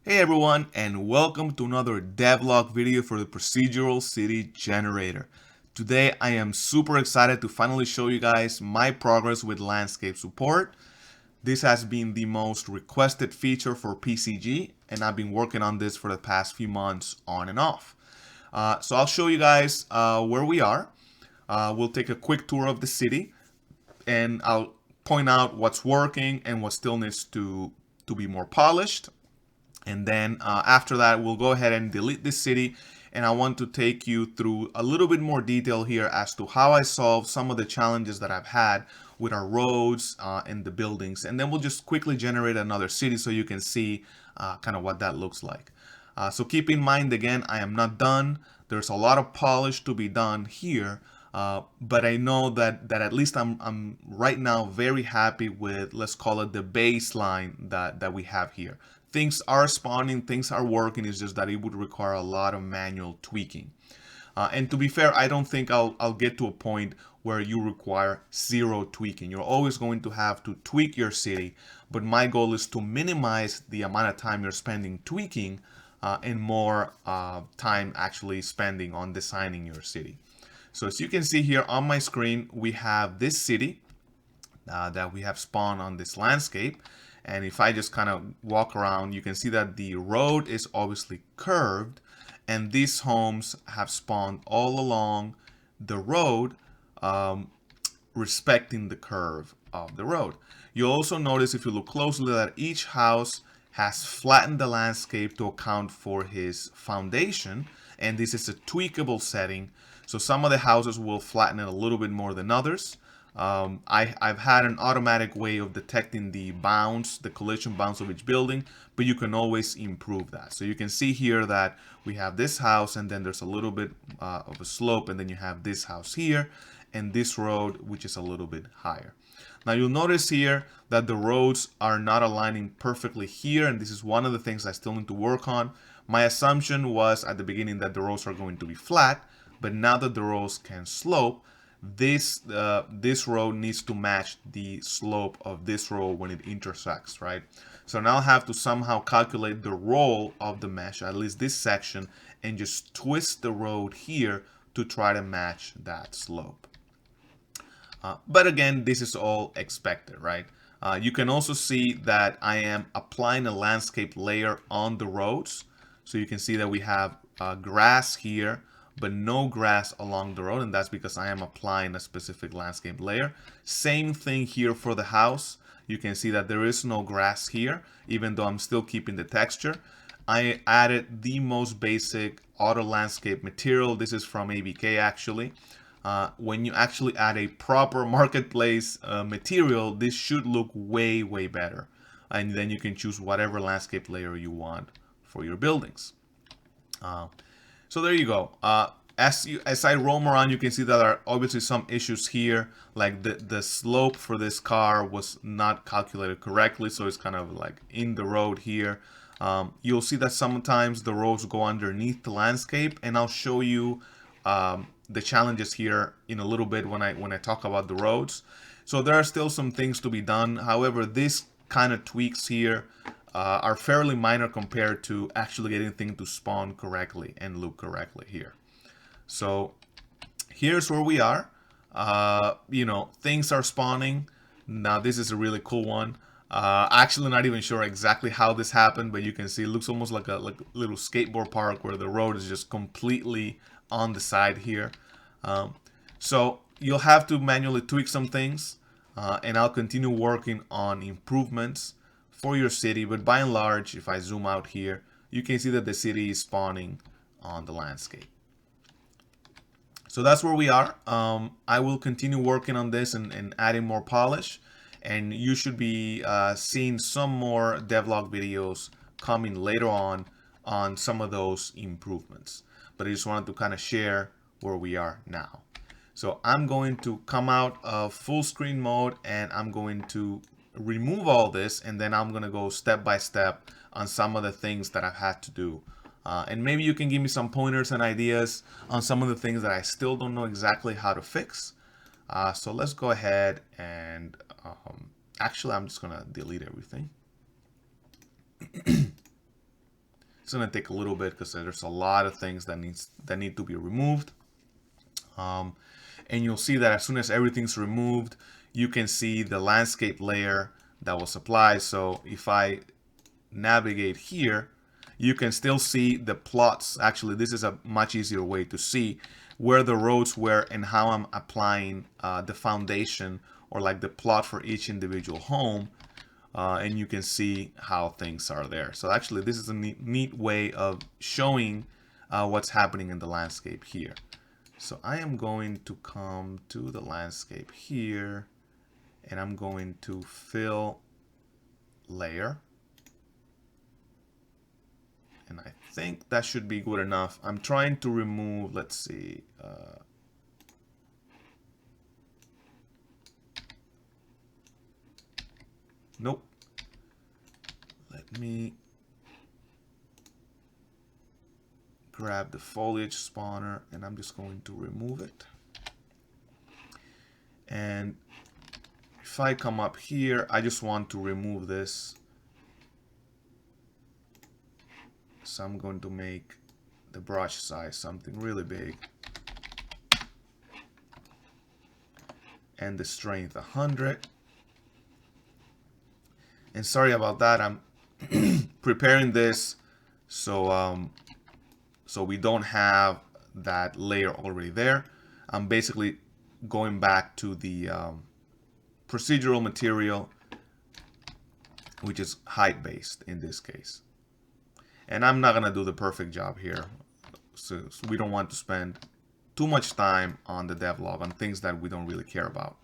Hey everyone, and welcome to another devlog video for the Procedural City Generator. Today I am super excited to finally show you guys my progress with landscape support. This has been the most requested feature for PCG, and I've been working on this for the past few months on and off. So I'll show you guys where we are. We'll take a quick tour of the city, and I'll point out what's working and what still needs to be more polished. And then after that, we'll go ahead and delete this city. And I want to take you through a little bit more detail here as to how I solved some of the challenges that I've had with our roads and the buildings. And then we'll just quickly generate another city so you can see kind of what that looks like. So keep in mind, again, I am not done. There's a lot of polish to be done here. But I know that at least I'm right now very happy with, let's call it the baseline that we have here. Things are spawning, things are working, it's just that it would require a lot of manual tweaking. And to be fair, I don't think I'll get to a point where you require zero tweaking. You're always going to have to tweak your city, but my goal is to minimize the amount of time you're spending tweaking and more time actually spending on designing your city. So as you can see here on my screen, we have this city that we have spawned on this landscape. And if I just kind of walk around, you can see that the road is obviously curved, and these homes have spawned all along the road, respecting the curve of the road. You'll also notice, if you look closely, that each house has flattened the landscape to account for his foundation, and this is a tweakable setting. So some of the houses will flatten it a little bit more than others. I've had an automatic way of detecting the bounds, the collision bounds of each building, but you can always improve that. So you can see here that we have this house, and then there's a little bit of a slope, and then you have this house here, and this road, which is a little bit higher. Now you'll notice here that the roads are not aligning perfectly here, and this is one of the things I still need to work on. My assumption was at the beginning that the roads are going to be flat, but now that the roads can slope, this road needs to match the slope of this road when it intersects, right? So now I'll have to somehow calculate the roll of the mesh, at least this section, and just twist the road here to try to match that slope. But again, this is all expected, right? You can also see that I am applying a landscape layer on the roads. So you can see that we have grass here, but no grass along the road, and that's because I am applying a specific landscape layer. Same thing here for the house. You can see that there is no grass here, even though I'm still keeping the texture. I added the most basic auto landscape material. This is from ABK actually. When you actually add a proper marketplace material, this should look way better. And then you can choose whatever landscape layer you want for your buildings. So there you go. As I roam around, you can see that there are obviously some issues here, like the slope for this car was not calculated correctly, so it's kind of like in the road here. You'll see that sometimes the roads go underneath the landscape, and I'll show you the challenges here in a little bit when I talk about the roads. So there are still some things to be done. However, this kind of tweaks here are fairly minor compared to actually getting things to spawn correctly and look correctly here. So here's where we are. You know, things are spawning. Now this is a really cool one. Actually not even sure exactly how this happened, but you can see it looks almost like a little skateboard park where the road is just completely on the side here. So you'll have to manually tweak some things, and I'll continue working on improvements for your city. But by and large, if I zoom out here, you can see that the city is spawning on the landscape. So that's where we are. I will continue working on this and adding more polish, and you should be seeing some more devlog videos coming later on some of those improvements. But I just wanted to kind of share where we are now. So I'm going to come out of full screen mode, and I'm going to remove all this, and then I'm going to go step by step on some of the things that I've had to do. And maybe you can give me some pointers and ideas on some of the things that I still don't know exactly how to fix. So let's go ahead and actually I'm just going to delete everything. It's going to take a little bit because there's a lot of things that need to be removed. And you'll see that as soon as everything's removed, you can see the landscape layer that was applied. So if I navigate here, you can still see the plots. Actually, this is a much easier way to see where the roads were and how I'm applying the foundation, or like the plot for each individual home. And you can see how things are there. So actually, this is a neat way of showing what's happening in the landscape here. So I am going to come to the landscape here, and I'm going to fill layer. And I think that should be good enough. I'm trying to remove, let's see. Nope. Let me grab the foliage spawner, and I'm just going to remove it. And if I come up here, I just want to remove this. So I'm going to make the brush size something really big. And the strength 100. And sorry about that, I'm preparing this so so we don't have that layer already there. I'm basically going back to the procedural material, which is height based in this case. And I'm not gonna do the perfect job here, so we don't want to spend too much time on the devlog on things that we don't really care about.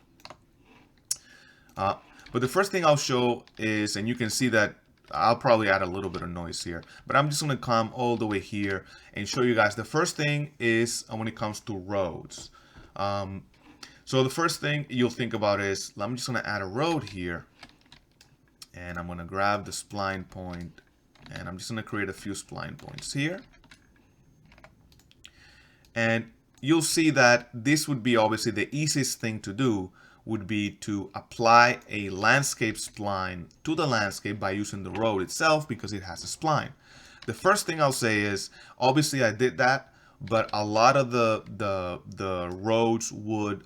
But the first thing I'll show is, and you can see that I'll probably add a little bit of noise here, but I'm just going to come all the way here and show you guys. The first thing is when it comes to roads. So the first thing you'll think about is, I'm just going to add a road here, and I'm going to grab the spline point, and I'm just going to create a few spline points here. And you'll see that this would be obviously the easiest thing to do, would be to apply a landscape spline to the landscape by using the road itself, because it has a spline. The first thing I'll say is, obviously I did that, but a lot of the roads would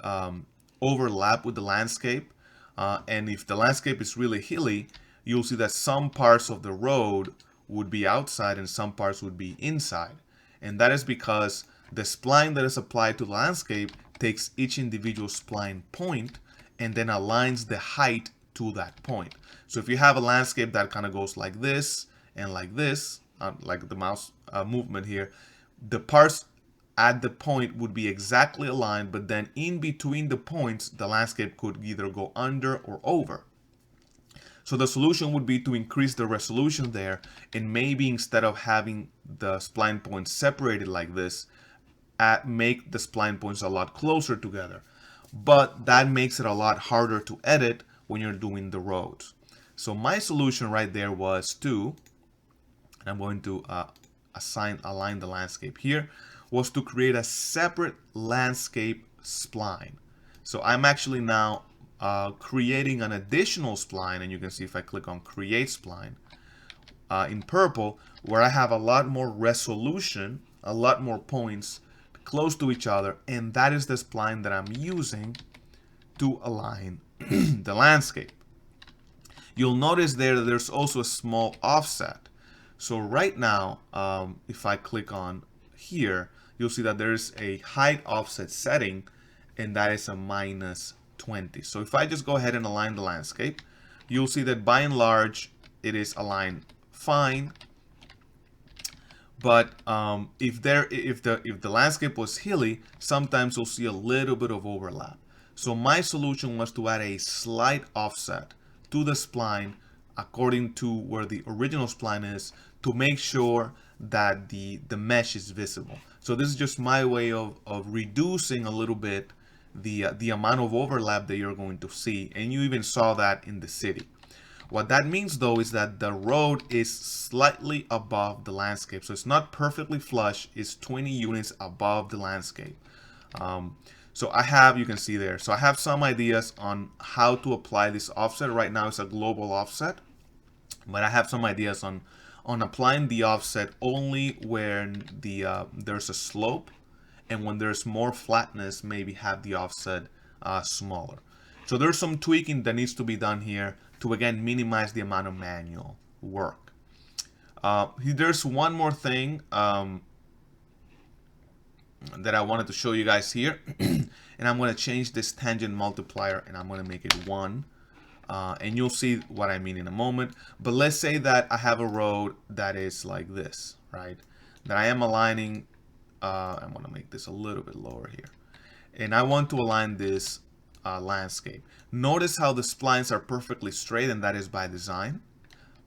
overlap with the landscape. And if the landscape is really hilly, you'll see that some parts of the road would be outside and some parts would be inside. And that is because the spline that is applied to the landscape takes each individual spline point and then aligns the height to that point. So if you have a landscape that kind of goes like this and like this, like the mouse movement here, the parts at the point would be exactly aligned, but then in between the points, the landscape could either go under or over. So the solution would be to increase the resolution there, and maybe instead of having the spline points separated like this, make the spline points a lot closer together. But that makes it a lot harder to edit when you're doing the roads. So my solution right there was to, and I'm going to align the landscape here, was to create a separate landscape spline. So I'm actually now creating an additional spline, and you can see if I click on create spline in purple, where I have a lot more resolution, a lot more points close to each other, and that is the spline that I'm using to align the landscape. You'll notice there that there's also a small offset. So right now, if I click on here, you'll see that there's a height offset setting, and that is a -20. So if I just go ahead and align the landscape, you'll see that by and large, it is aligned fine. But if the landscape was hilly, sometimes you'll see a little bit of overlap. So my solution was to add a slight offset to the spline according to where the original spline is, to make sure that the mesh is visible. So this is just my way of reducing a little bit the amount of overlap that you're going to see, and you even saw that in the city. What that means though is that the road is slightly above the landscape. So it's not perfectly flush, it's 20 units above the landscape. So I have, you can see there, so I have some ideas on how to apply this offset. Right now it's a global offset, but I have some ideas on on applying the offset only when there's a slope, and when there's more flatness, maybe have the offset smaller. So there's some tweaking that needs to be done here to, again, minimize the amount of manual work. There's one more thing that I wanted to show you guys here. And I'm going to change this tangent multiplier, and I'm going to make it 1. And you'll see what I mean in a moment. But let's say that I have a road that is like this, right? That I am aligning. I'm going to make this a little bit lower here. And I want to align this landscape. Notice how the splines are perfectly straight, and that is by design.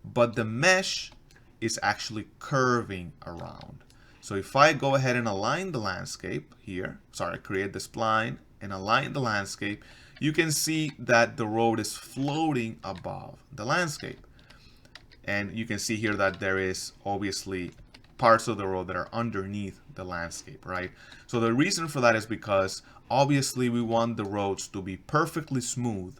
But the mesh is actually curving around. So if I go ahead and align the landscape here, create the spline and align the landscape, you can see that the road is floating above the landscape. And you can see here that there is obviously parts of the road that are underneath the landscape, right? So the reason for that is because obviously we want the roads to be perfectly smooth.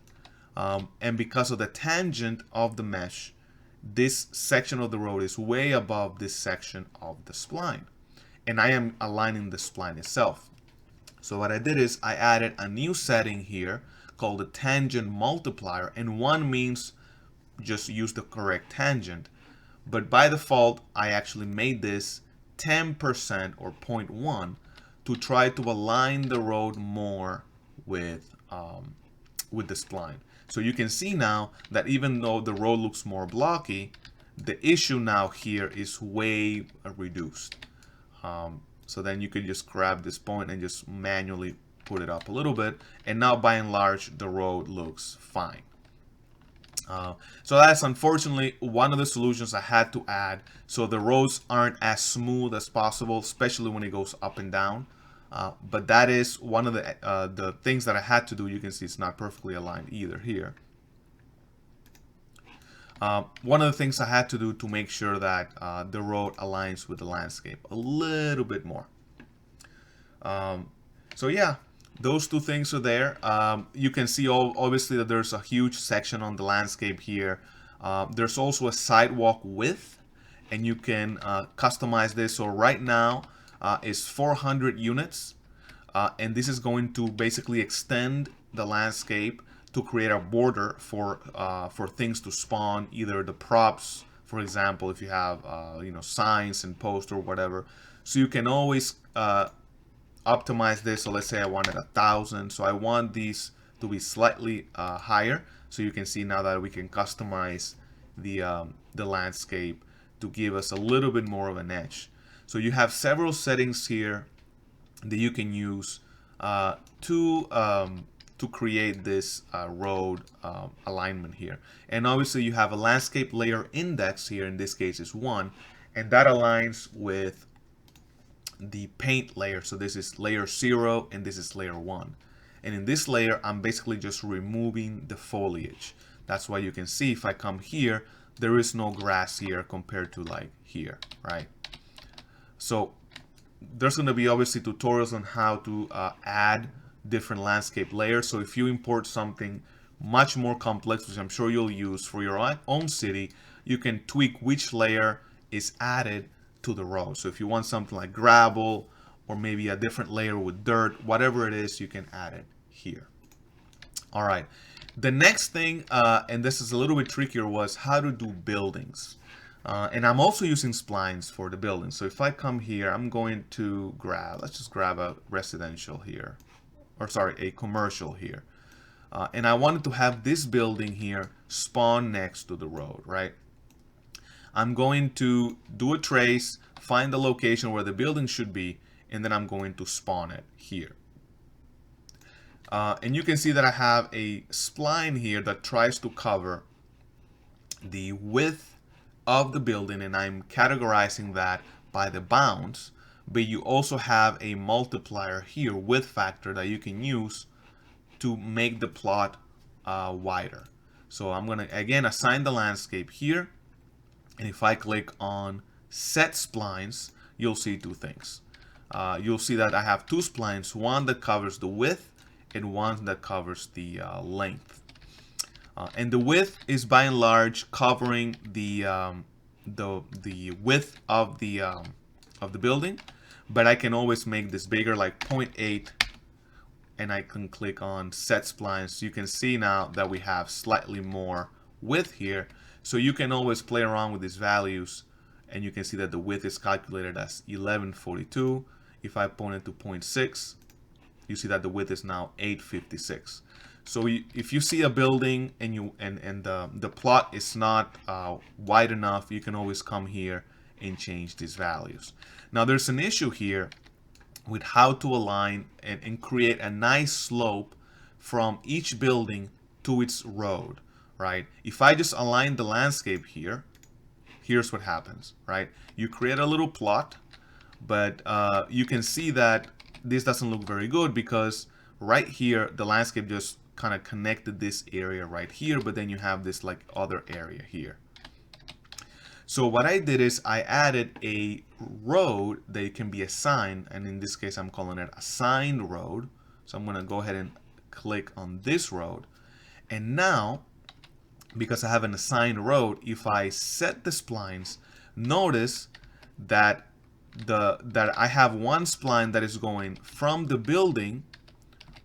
And because of the tangent of the mesh, this section of the road is way above this section of the spline. And I am aligning the spline itself. So what I did is I added a new setting here called the tangent multiplier. And 1 means just use the correct tangent. But by default, I actually made this 10% or 0.1 to try to align the road more with the spline. So you can see now that even though the road looks more blocky, the issue now here is way reduced. So then you can just grab this point and just manually put it up a little bit. And now by and large, the road looks fine. So that's unfortunately one of the solutions I had to add. So the roads aren't as smooth as possible, especially when it goes up and down. But that is one of the things that I had to do. You can see it's not perfectly aligned either here. One of the things I had to do to make sure that the road aligns with the landscape a little bit more. So yeah, those two things are there. You can see obviously that there's a huge section on the landscape here. There's also a sidewalk width, and you can customize this. So right now is 400 units, and this is going to basically extend the landscape to create a border for things to spawn, either the props, for example, if you have signs and posts or whatever. So you can always optimize this. So let's say I wanted 1,000, so I want these to be slightly higher. So you can see now that we can customize the landscape to give us a little bit more of an edge. So you have several settings here that you can use to create this road alignment here. And obviously you have a landscape layer index here, in this case is 1, and that aligns with the paint layer. So this is layer 0 and this is layer 1. And in this layer, I'm basically just removing the foliage. That's why you can see if I come here, there is no grass here compared to like here, right? So there's going to be obviously tutorials on how to add different landscape layers. So if you import something much more complex, which I'm sure you'll use for your own city, you can tweak which layer is added to the road. So if you want something like gravel or maybe a different layer with dirt, whatever it is, you can add it here. All right. The next thing, and this is a little bit trickier, was how to do buildings. And I'm also using splines for the building. So if I come here, I'm going to let's just grab a residential here, or sorry, a commercial here. And I wanted to have this building here spawn next to the road, right? I'm going to do a trace, find the location where the building should be, and then I'm going to spawn it here. And you can see that I have a spline here that tries to cover the width of the building, and I'm categorizing that by the bounds. But you also have a multiplier here, width factor, that you can use to make the plot wider. So I'm going to again assign the landscape here, and if I click on set splines, you'll see two things. You'll see that I have two splines, one that covers the width and one that covers the length. And the width is by and large covering the the width of the building, but I can always make this bigger, like 0.8, and I can click on set splines. So you can see now that we have slightly more width here. So you can always play around with these values, and you can see that the width is calculated as 1142. If I point it to 0.6, you see that the width is now 856. So if you see a building and the plot is not wide enough, you can always come here and change these values. Now there's an issue here with how to align and create a nice slope from each building to its road, right? If I just align the landscape here, here's what happens, right? You create a little plot, but you can see that this doesn't look very good because right here, the landscape just kind of connected this area right here, but then you have this like other area here. So what I did is I added a road that can be assigned, and in this case I'm calling it assigned road. So I'm going to go ahead and click on this road, and now because I have an assigned road, if I set the splines, notice that I have one spline that is going from the building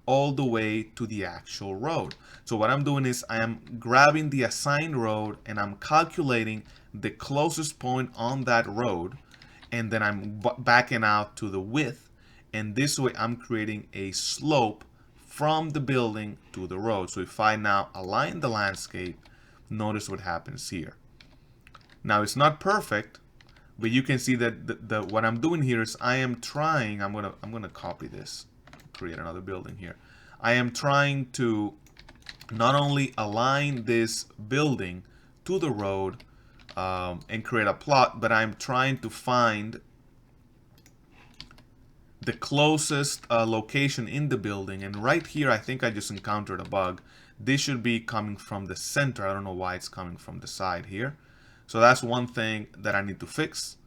all the way to the actual road. So what I'm doing is I am grabbing the assigned road and I'm calculating the closest point on that road, and then I'm backing out to the width, and this way I'm creating a slope from the building to the road. So if I now align the landscape, notice what happens here. Now it's not perfect, but you can see that what I'm doing here is I am trying, I'm gonna copy this, create another building here. I am trying to not only align this building to the road and create a plot, but I'm trying to find the closest location in the building. And right here, I think I just encountered a bug. This should be coming from the center. I don't know why it's coming from the side here. So that's one thing that I need to fix.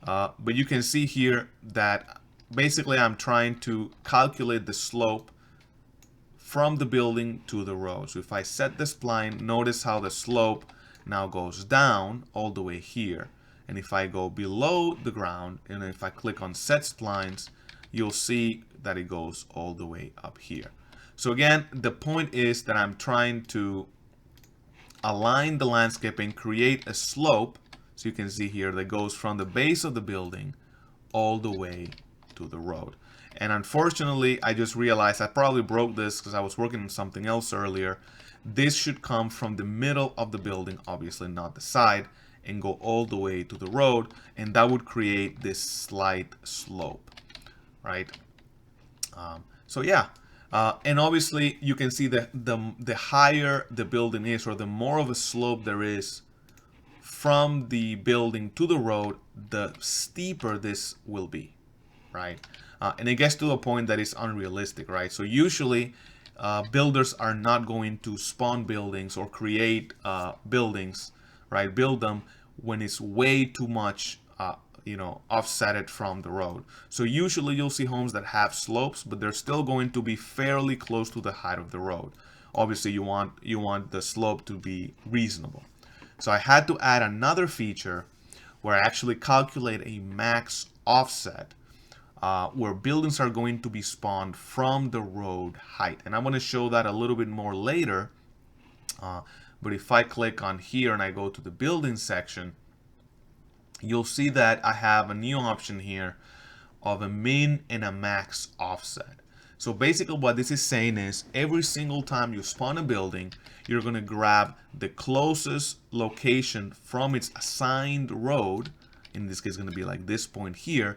But you can see here that basically I'm trying to calculate the slope from the building to the road. So if I set the spline, notice how the slope now goes down all the way here. And if I go below the ground, and if I click on set splines, you'll see that it goes all the way up here. So again, the point is that I'm trying to align the landscape and create a slope, so you can see here, that goes from the base of the building all the way to the road. And unfortunately, I just realized I probably broke this because I was working on something else earlier. This should come from the middle of the building, obviously not the side, and go all the way to the road, and that would create this slight slope, right? So yeah, and obviously you can see that the higher the building is, or the more of a slope there is from the building to the road, the steeper this will be, right? And it gets to a point that is unrealistic, right? So usually builders are not going to spawn buildings or create buildings, right? Build them when it's way too much, offsetted from the road. So usually you'll see homes that have slopes, but they're still going to be fairly close to the height of the road. Obviously, you want the slope to be reasonable. So I had to add another feature where I actually calculate a max offset, where buildings are going to be spawned from the road height. And I'm going to show that a little bit more later. But if I click on here and I go to the building section, you'll see that I have a new option here of a min and a max offset. So basically what this is saying is every single time you spawn a building, you're going to grab the closest location from its assigned road. In this case, it's going to be like this point here.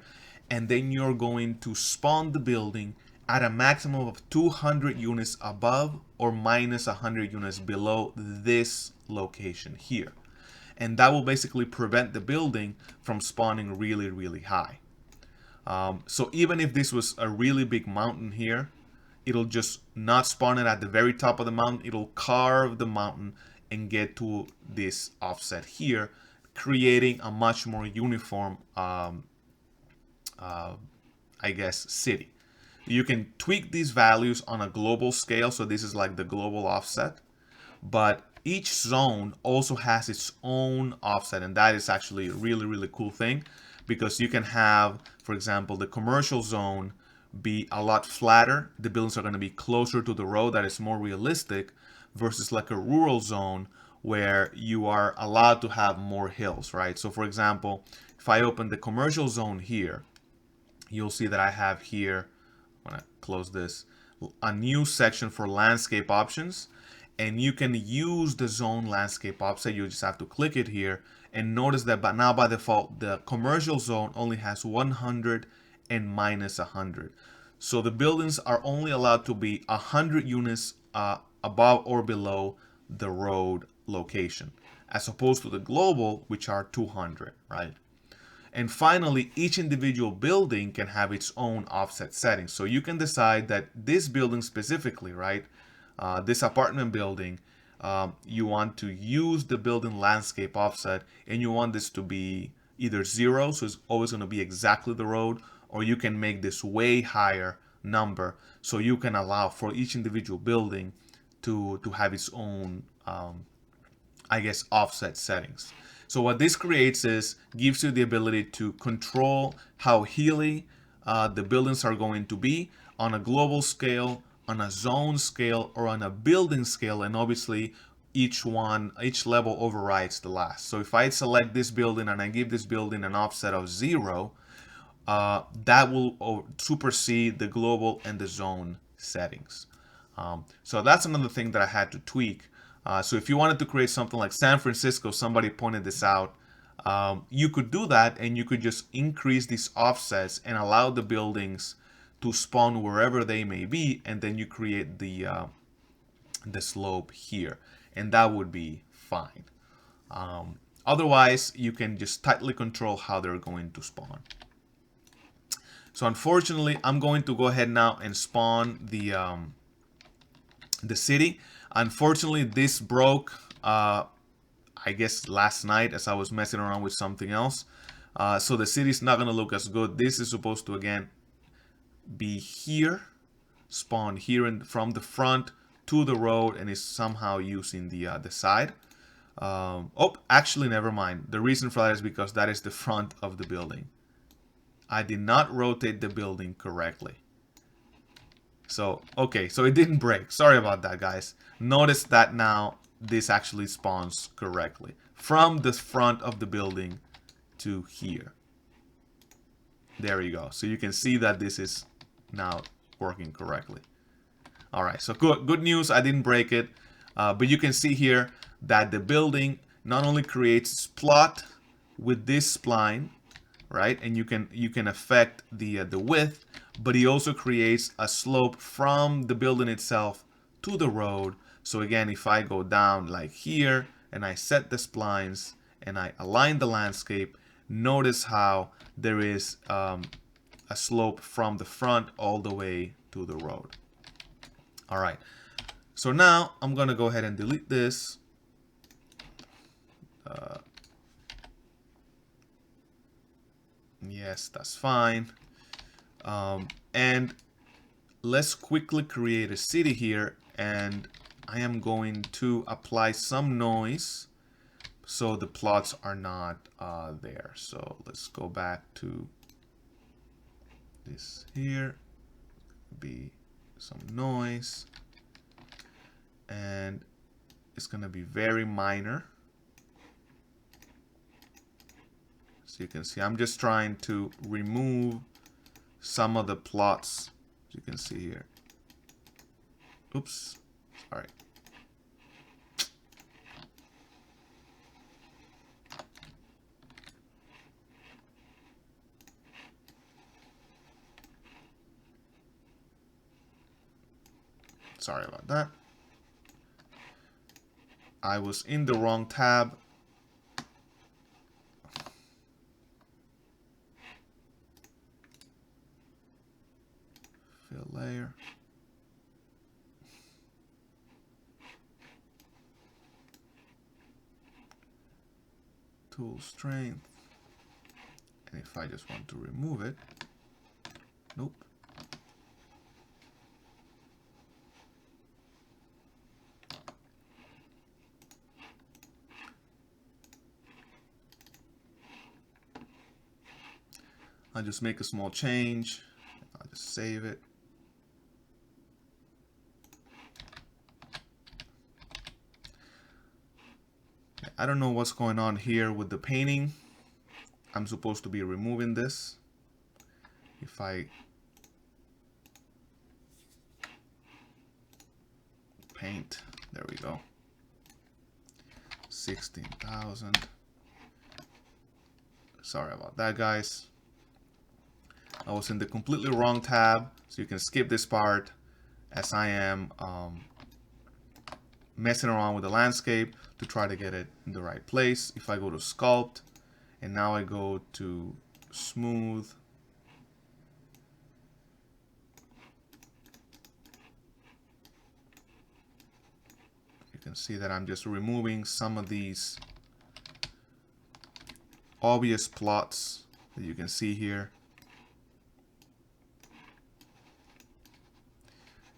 And then you're going to spawn the building at a maximum of 200 units above or minus 100 units below this location here. And that will basically prevent the building from spawning really, really high. So even if this was a really big mountain here, it'll just not spawn it at the very top of the mountain. It'll carve the mountain and get to this offset here, creating a much more uniform, city. You can tweak these values on a global scale. So this is like the global offset. But each zone also has its own offset, and that is actually a really, really cool thing, because you can have, for example, the commercial zone be a lot flatter. The buildings are going to be closer to the road. That is more realistic, versus like a rural zone where you are allowed to have more hills, right? So for example, if I open the commercial zone here, you'll see that I have here, I'm going to close this, a new section for landscape options. And you can use the zone landscape offset. You just have to click it here, and notice that now by default the commercial zone only has 100 and minus 100. So the buildings are only allowed to be 100 units above or below the road location, as opposed to the global, which are 200, right? And finally, each individual building can have its own offset settings. So you can decide that this building specifically, right, this apartment building, you want to use the building landscape offset, and you want this to be either 0, so it's always going to be exactly the road, or you can make this way higher number, so you can allow for each individual building to have its own, I guess, offset settings. So what this creates is gives you the ability to control how hilly the buildings are going to be on a global scale, on a zone scale, or on a building scale, and obviously each level overrides the last. So if I select this building and I give this building an offset of 0, that will supersede the global and the zone settings. So that's another thing that I had to tweak. So if you wanted to create something like San Francisco, somebody pointed this out, you could do that, and you could just increase these offsets and allow the buildings to spawn wherever they may be, and then you create the slope here, and that would be fine. Otherwise, you can just tightly control how they're going to spawn. So unfortunately, I'm going to go ahead now and spawn the city. Unfortunately, this broke, I guess, last night as I was messing around with something else. So the city's not going to look as good. This is supposed to, again, be here, spawn here from the front to the road, and is somehow using the side. Oh, actually, never mind. The reason for that is because that is the front of the building. I did not rotate the building correctly. So, okay, so it didn't break. Sorry about that, guys. Notice that now this actually spawns correctly from the front of the building to here. There you go. So you can see that this is now working correctly. All right, so good news, I didn't break it. But you can see here that the building not only creates plot with this spline, right? And you can affect the width, but he also creates a slope from the building itself to the road. So again, if I go down like here and I set the splines and I align the landscape, notice how there is a slope from the front all the way to the road. All right, so now I'm gonna go ahead and delete this. Yes, that's fine. And let's quickly create a city here, and I am going to apply some noise so the plots are not there. So let's go back to this here, be some noise, and it's gonna be very minor. So you can see I'm just trying to remove some of the plots, as you can see here. Oops, sorry. Sorry about that. I was in the wrong tab. Fill layer. Tool strength. And if I just want to remove it, nope. I'll just make a small change. I'll just save it. I don't know what's going on here with the painting. I'm supposed to be removing this. If I paint, there we go. 16,000. Sorry about that, guys. I was in the completely wrong tab, so you can skip this part as I am messing around with the landscape to try to get it in the right place. If I go to sculpt and now I go to smooth, you can see that I'm just removing some of these obvious plots that you can see here.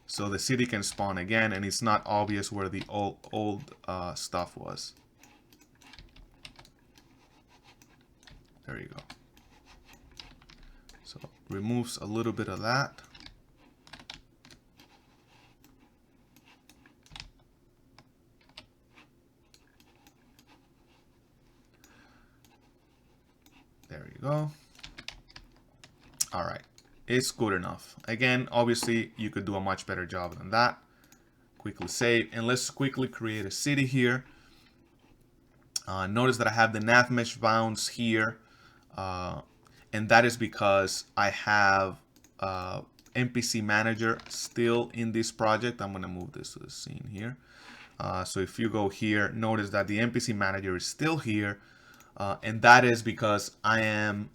So the city can spawn again and it's not obvious where the old stuff was. There you go. So removes a little bit of that. There you go. All right, it's good enough. Again, obviously you could do a much better job than that. Quickly save, and let's quickly create a city here. Notice that I have the nav mesh bounds here, and that is because I have NPC manager still in this project. I'm gonna move this to the scene here. So if you go here, notice that the NPC manager is still here. And that is because I am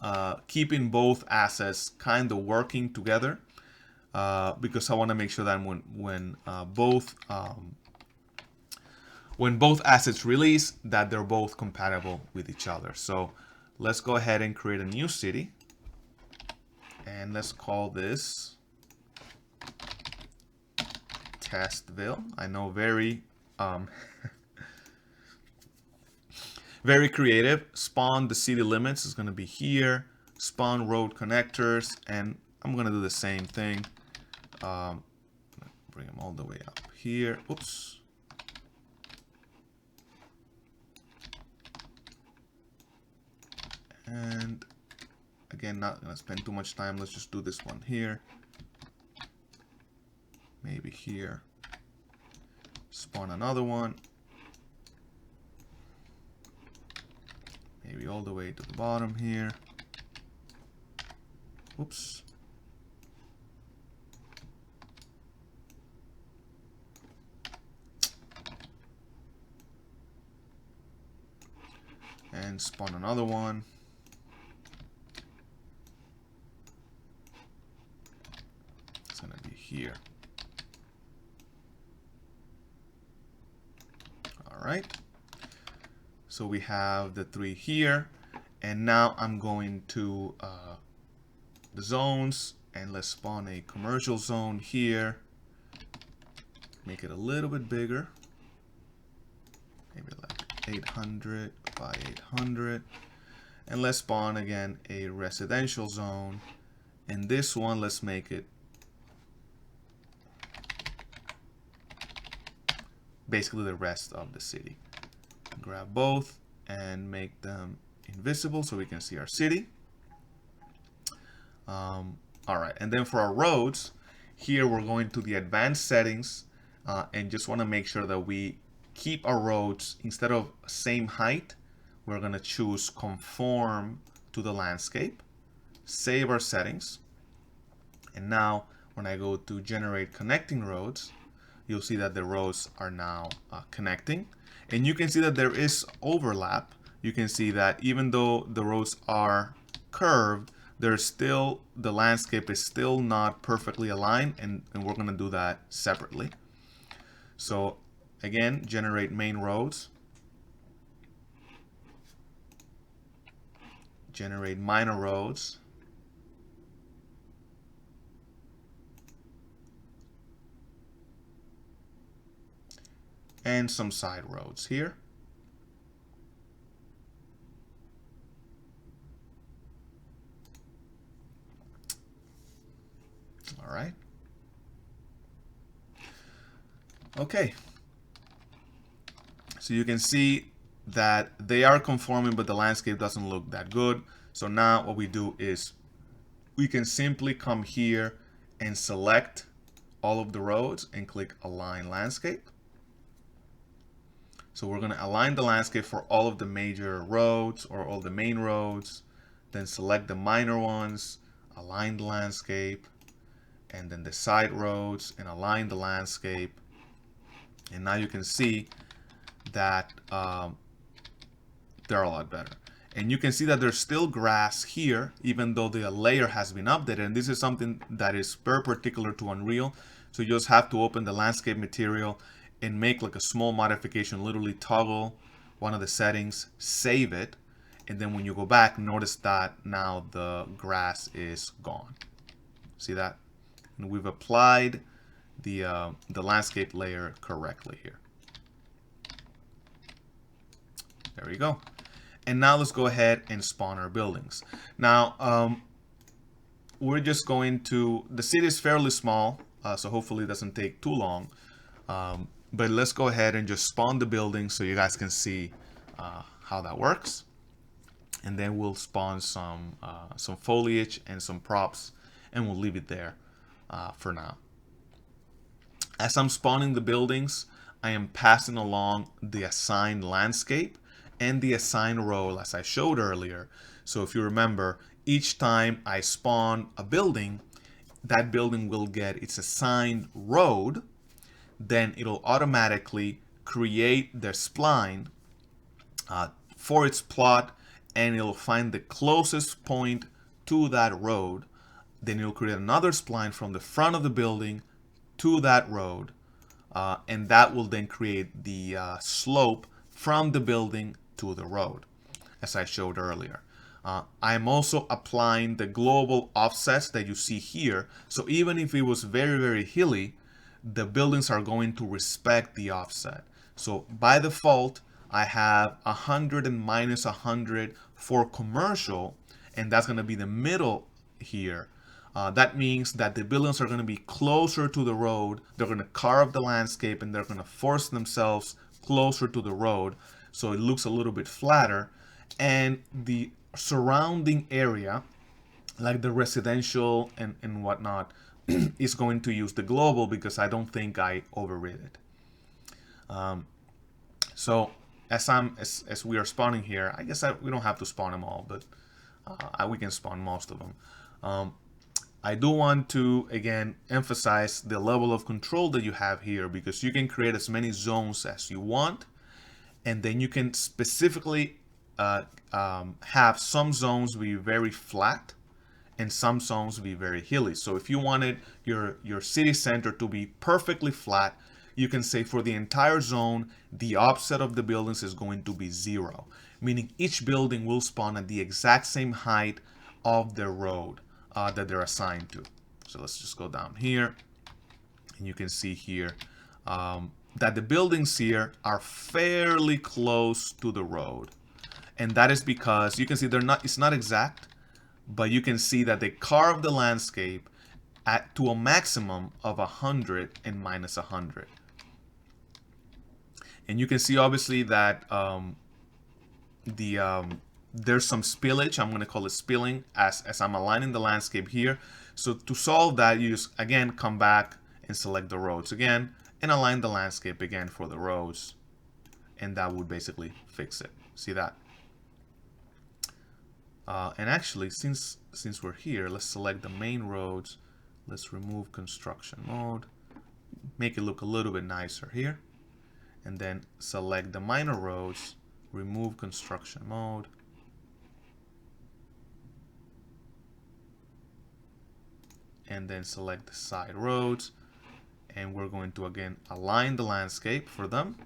keeping both assets kind of working together, because I want to make sure that when both assets release, that they're both compatible with each other. So let's go ahead and create a new city, and let's call this Testville. I know, very very creative. Spawn the city limits is going to be here. Spawn road connectors, and I'm going to do the same thing. Bring them all the way up here. Oops. And again, not going to spend too much time. Let's just do this one here. Maybe here. Spawn another one. Maybe all the way to the bottom here. Oops. And spawn another one. It's gonna be here. All right. So we have the 3 here, and now I'm going to the zones, and let's spawn a commercial zone here. Make it a little bit bigger, maybe like 800 by 800, and let's spawn again a residential zone. And this one, let's make it basically the rest of the city. Grab both and make them invisible so we can see our city. All right, and then for our roads, here we're going to the advanced settings, and just want to make sure that we keep our roads, instead of same height, we're going to choose conform to the landscape. Save our settings, and now when I go to generate connecting roads, you'll see that the roads are now connecting. And you can see that there is overlap. You can see that even though the roads are curved, there's still, the landscape is still not perfectly aligned, and we're going to do that separately. So again, generate main roads, generate minor roads, and some side roads here. All right. Okay. So you can see that they are conforming, but the landscape doesn't look that good. So now what we do is we can simply come here and select all of the roads and click Align Landscape. So we're going to align the landscape for all of the major roads or all the main roads, then select the minor ones, align the landscape, and then the side roads and align the landscape. And now you can see that they're a lot better. And you can see that there's still grass here, even though the layer has been updated. And this is something that is very particular to Unreal. So you just have to open the landscape material and make like a small modification, literally toggle one of the settings, save it. And then when you go back, notice that now the grass is gone. See that? And we've applied the landscape layer correctly here. There we go. And now let's go ahead and spawn our buildings. Now, we're just going to, the city is fairly small, so hopefully it doesn't take too long. But let's go ahead and just spawn the buildings so you guys can see how that works. And then we'll spawn some foliage and some props, and we'll leave it there for now. As I'm spawning the buildings, I am passing along the assigned landscape and the assigned role as I showed earlier. So if you remember, each time I spawn a building, that building will get its assigned road. Then it'll automatically create the spline for its plot, and it'll find the closest point to that road. Then it'll create another spline from the front of the building to that road, and that will then create the slope from the building to the road, as I showed earlier. I'm also applying the global offsets that you see here. So even if it was very, very hilly, the buildings are going to respect the offset. So by default, I have 100 and minus 100 for commercial, and that's going to be the middle here. That means that the buildings are going to be closer to the road. They're going to carve the landscape, and they're going to force themselves closer to the road, so it looks a little bit flatter. And the surrounding area, like the residential and whatnot, is going to use the global because I don't think I overrid it. So as we are spawning here, I guess we don't have to spawn them all, but we can spawn most of them. I do want to, again, emphasize the level of control that you have here, because you can create as many zones as you want, and then you can specifically have some zones be very flat and some zones be very hilly. So if you wanted your city center to be perfectly flat, you can say for the entire zone, the offset of the buildings is going to be 0, meaning each building will spawn at the exact same height of the road that they're assigned to. So let's just go down here, and you can see here that the buildings here are fairly close to the road. And that is because you can see it's not exact, but you can see that they carved the landscape to a maximum of 100 and minus 100. And you can see obviously that there's some spillage. I'm going to call it spilling as I'm aligning the landscape here. So to solve that, you just again come back and select the roads again and align the landscape again for the roads, and that would basically fix it. See that? And actually, since we're here, let's select the main roads. Let's remove construction mode, make it look a little bit nicer here, and then select the minor roads, remove construction mode, and then select the side roads, and we're going to again align the landscape for them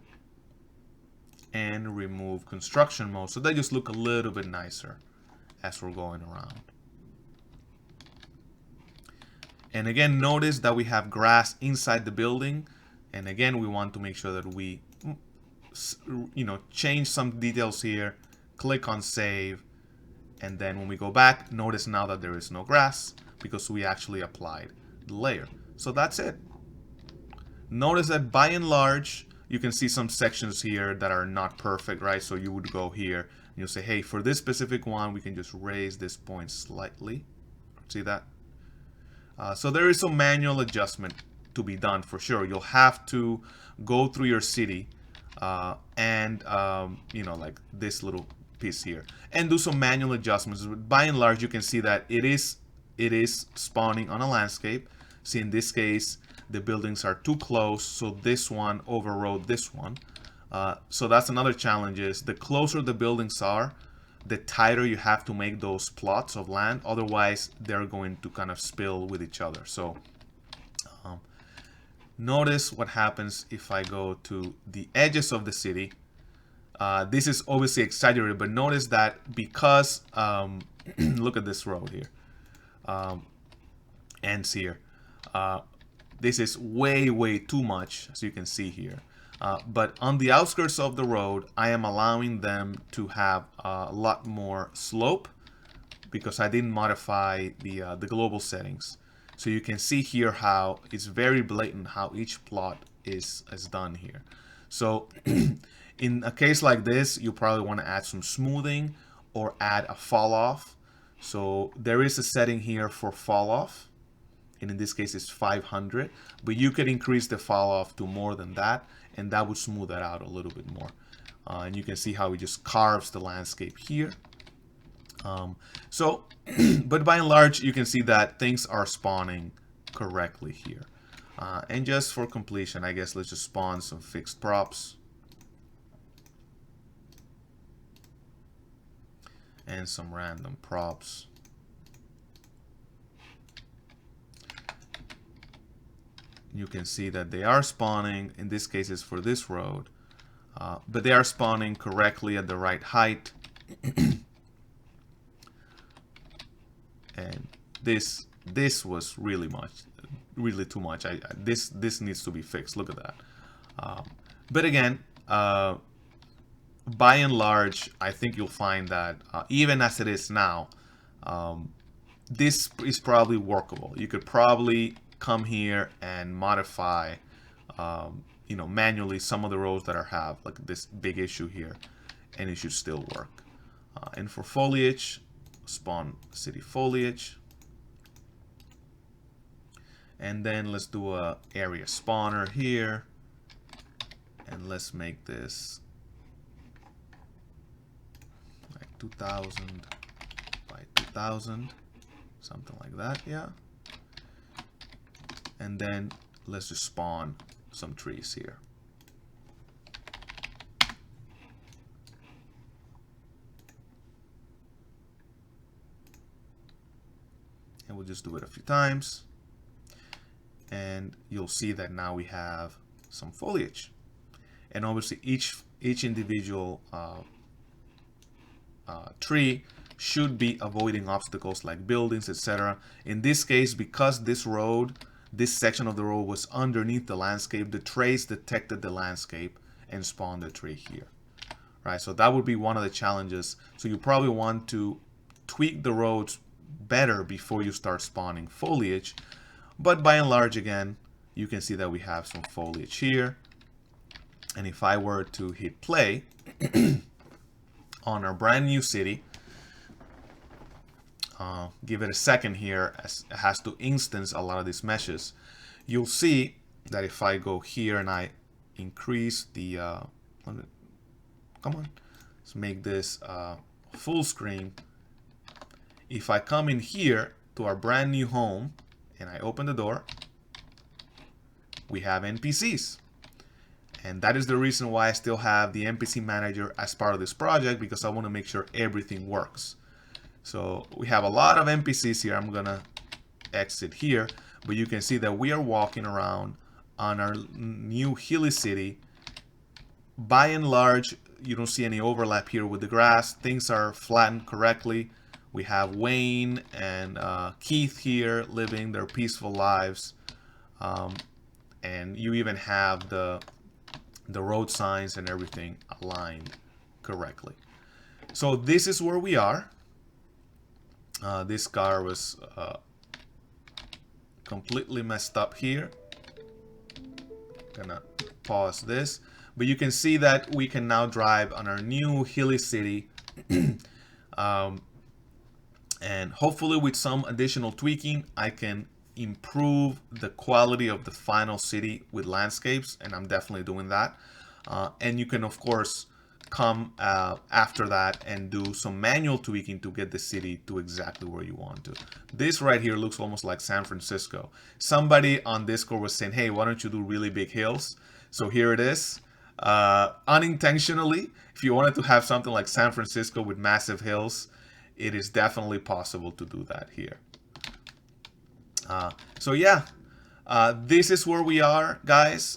and remove construction mode, so they just look a little bit nicer as we're going around. And again, notice that we have grass inside the building, and again we want to make sure that we change some details here, click on save, and then when we go back, notice now that there is no grass because we actually applied the layer. So that's it. Notice that by and large, you can see some sections here that are not perfect, right? So you would go here and you'll say, hey, for this specific one, we can just raise this point slightly. See that? So there is some manual adjustment to be done for sure. You'll have to go through your city and you know, like this little piece here, and do some manual adjustments. By and large, you can see that it is spawning on a landscape. See, in this case, the buildings are too close, so this one overrode this one. So that's another challenge, is the closer the buildings are, the tighter you have to make those plots of land. Otherwise, they're going to kind of spill with each other. So notice what happens if I go to the edges of the city. This is obviously exaggerated, but notice that because, look at this road here, ends here. This is way too much, as you can see here. But on the outskirts of the road, I am allowing them to have a lot more slope because I didn't modify the global settings. So you can see here how it's very blatant how each plot is done here. So in a case like this, you probably want to add some smoothing or add a fall off. So there is a setting here for fall off, and in this case it's 500, but you could increase the fall off to more than that, and that would smooth that out a little bit more. And you can see how it just carves the landscape here. But by and large, you can see that things are spawning correctly here. And just for completion, I guess let's just spawn some fixed props. And some random props. You can see that they are spawning, in this case it's for this road, but they are spawning correctly at the right height. And this was really too much. This needs to be fixed. Look at that. But again, by and large, I think you'll find that even as it is now, this is probably workable. You could probably come here and modify, you know, manually some of the rows that have like this big issue here, and it should still work. And for foliage, spawn city foliage, and then let's do a area spawner here, and let's make this like 2000 by 2000, something like that. Yeah. And then let's just spawn some trees here. And we'll just do it a few times. And you'll see that now we have some foliage. And obviously each individual tree should be avoiding obstacles like buildings, etc. In this case, because this section of the road was underneath the landscape, the trace detected the landscape and spawned the tree here. Right, so that would be one of the challenges. So you probably want to tweak the roads better before you start spawning foliage. But by and large, again, you can see that we have some foliage here. And if I were to hit play on our brand new city, give it a second here, as it has to instance a lot of these meshes, you'll see that if I go here and I increase the, come on, let's make this full screen. If I come in here to our brand new home and I open the door, we have NPCs. And that is the reason why I still have the NPC manager as part of this project, because I want to make sure everything works. So we have a lot of NPCs here. I'm gonna exit here, but you can see that we are walking around on our new hilly city. By and large, you don't see any overlap here with the grass. Things are flattened correctly. We have Wayne and Keith here living their peaceful lives, and you even have the road signs and everything aligned correctly. So this is where we are. This car was completely messed up here. Gonna pause this, but you can see that we can now drive on our new hilly city. And hopefully with some additional tweaking, I can improve the quality of the final city with landscapes, and I'm definitely doing that. And you can, of course, come after that and do some manual tweaking to get the city to exactly where you want to. This right here looks almost like San Francisco. Somebody on Discord was saying, hey, why don't you do really big hills? So here it is. Unintentionally, if you wanted to have something like San Francisco with massive hills, it is definitely possible to do that here. So yeah, this is where we are, guys,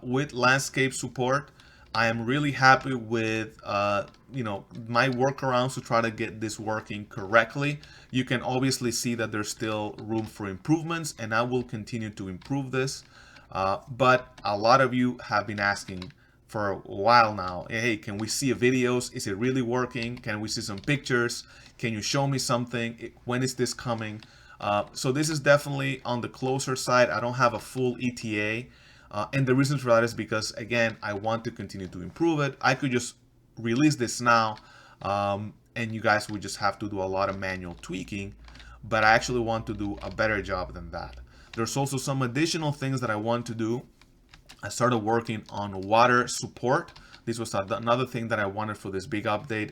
with landscape support. I am really happy with my workarounds to try to get this working correctly. You can obviously see that there's still room for improvements, and I will continue to improve this. But a lot of you have been asking for a while now, hey, can we see videos? Is it really working? Can we see some pictures? Can you show me something? When is this coming? So this is definitely on the closer side. I don't have a full ETA. And the reason for that is because, again, I want to continue to improve it. I could just release this now, and you guys would just have to do a lot of manual tweaking. But I actually want to do a better job than that. There's also some additional things that I want to do. I started working on water support. This was another thing that I wanted for this big update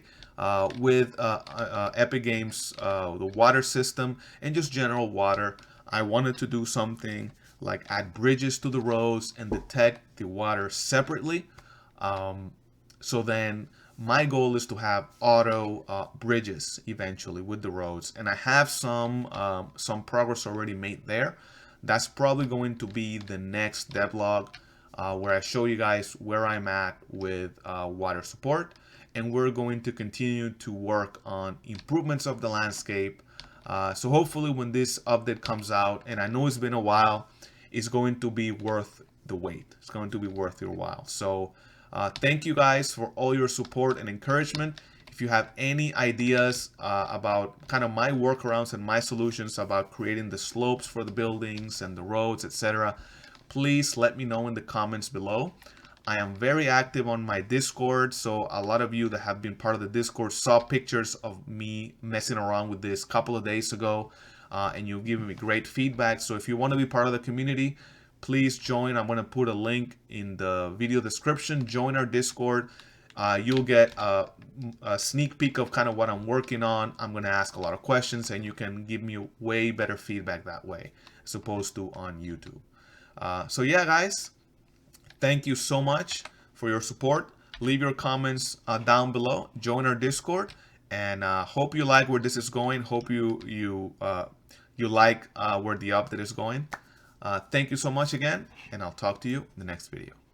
with Epic Games, the water system, and just general water. I wanted to do something like add bridges to the roads and detect the water separately. So then my goal is to have auto bridges eventually with the roads, and I have some progress already made there. That's probably going to be the next devlog, where I show you guys where I'm at with water support, and we're going to continue to work on improvements of the landscape. So hopefully when this update comes out, and I know it's been a while, it's going to be worth the wait. It's going to be worth your while. So thank you guys for all your support and encouragement. If you have any ideas about kind of my workarounds and my solutions about creating the slopes for the buildings and the roads, etc., please let me know in the comments below. I am very active on my Discord, so a lot of you that have been part of the Discord saw pictures of me messing around with this a couple of days ago, and you've given me great feedback. So if you want to be part of the community, please join. I'm going to put a link in the video description. Join our Discord. You'll get a sneak peek of kind of what I'm working on. I'm going to ask a lot of questions, and you can give me way better feedback that way as opposed to on YouTube. So yeah, guys, thank you so much for your support. Leave your comments down below. Join our Discord, and hope you like where this is going. Hope you like where the update is going. Thank you so much again, and I'll talk to you in the next video.